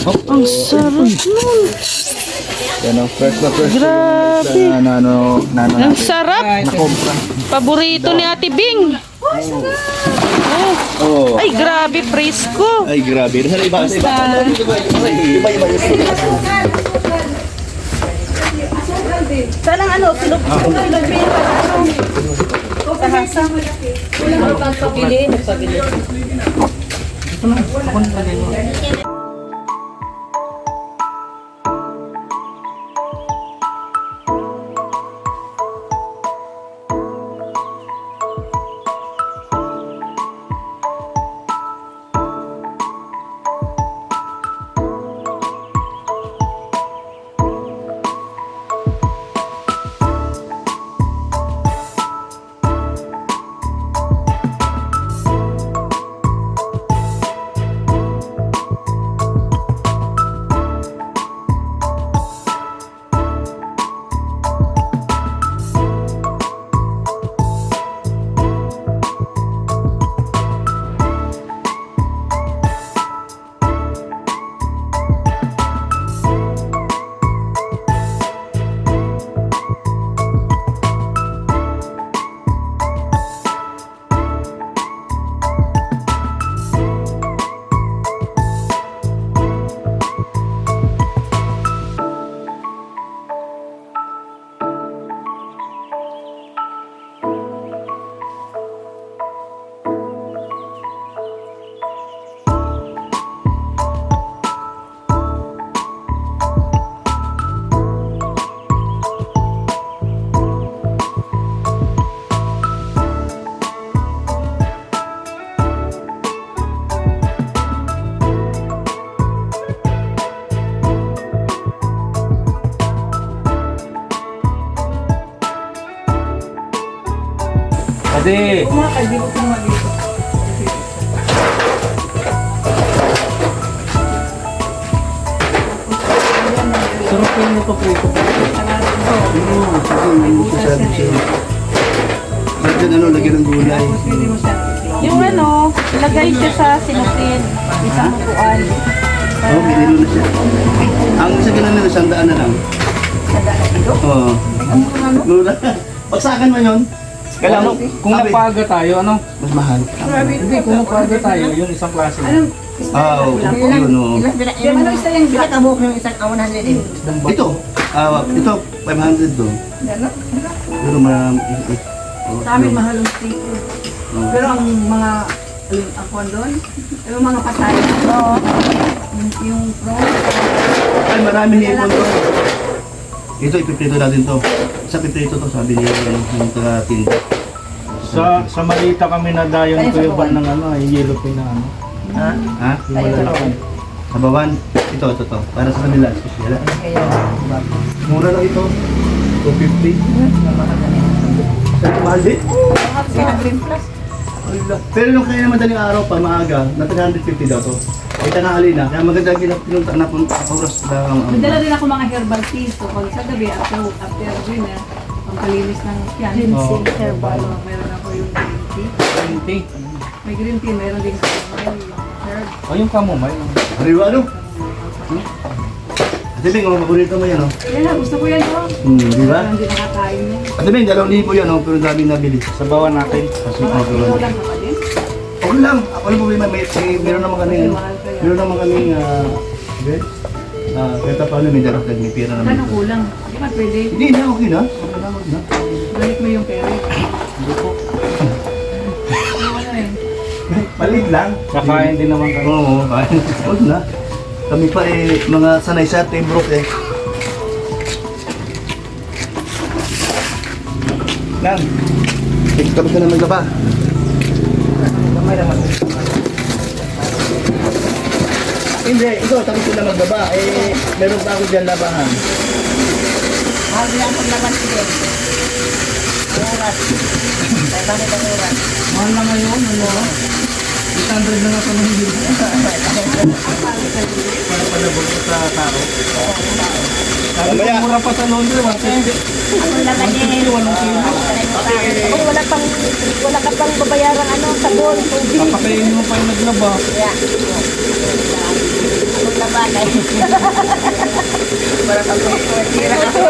Ang sarap nun. Yan ang fresh na fresh. Grabe. Nano Ang sarap. nakompra. Paborito ni Ate Bing. Oh. Ay, grabe, presko. Ay, grabe. Nasa iba sa iba. Iba. Salang ano, silog para ano. Tahasa. Wala mo kang pabili. Ate. Kumakal, di ko kinuha dito. Sarap yung napaprito. Lagyan ano, lagyan ng gulay. Yung ano, ilagay siya sa sinupin. Isang upuan. Oh, binilo na siya. Ang isa ganun na, 100 na lang. Oo. Mura. Pagsakan mo yun. Kailangan, kung napaga tayo, ano? Mas mahal. Hindi, kung napaga tayo, yung isang klase. Oo, yun o. Ano isa yung binatabok ng isang awanan din? Ito, ito, 500 do. Pero marami. Sa amin mahal ang sticker. Pero ang mga ako doon, yung mga pasaya. Oo. Yung pro. Ay, marami hipon to. Ito, ipiprito natin to. Sa piprito to, sabi niya yung taga-tinda. Sa Malita kami nadayon ko yung ng ano, yung yellow pin na ano. Ha? Yung malalaki. Sa bawan, ito. Para sa kanila. Special. Mura lang ito. 250. Sa mahal din? Pero nung kaya madaling araw pa, maaga, na 350 daw to. Ay tanghali na, kaya maganda pinunta na punta oras lang. Madala din ako mga herbal teas. So, pag sa gabi, after dinner, ang kalinis ng yan. Oo. Herbal. Meron ako yung green tea. May green tea, meron din chamomile, herb. O yung chamomile. Ariwa ano? Ate Bing, paborito mo yan, oh. Yan na, gusto ko yan ko. Di ba? Hindi nakakain yan. Ate Bing, 2,000 yan, oh, pero daming nabili. Sa bawa natin. Kasi Mga ako kilo lang. lang naman din. Okay lang, ako lang problema, meron naman kami, meron naman kaming, kahit paano may darap may pera naman. Gano'ng kulang? Di ba pwede? Hindi na, okay na. Okay na, okay na. Balik mo yung pera. Hindi po. Ano eh? Palit lang. Kakain din naman kami. Oo, kain. Huwag na. Kami pa mga sanay sa timbrok Lang. Tapos ka na maglaba. Kamay naman. Hindi, ikaw tapos ka na maglaba. Meron pa ako dyan labahan. Mahal din ang paglaban ko din. Ang oras. Ay, bakit ang oras? Mahal na ngayon, ano? 800 na nga sa mga hindi. Para palabog ko sa tao. Sabi ko, Mamaya. mura pa sa laundry, 150. Ako naman eh. Kung wala ka pang babayarang ano, sabon, tubig. Papakainin mo pa yung naglaba. Yeah. Labanan. Para pag-uwi.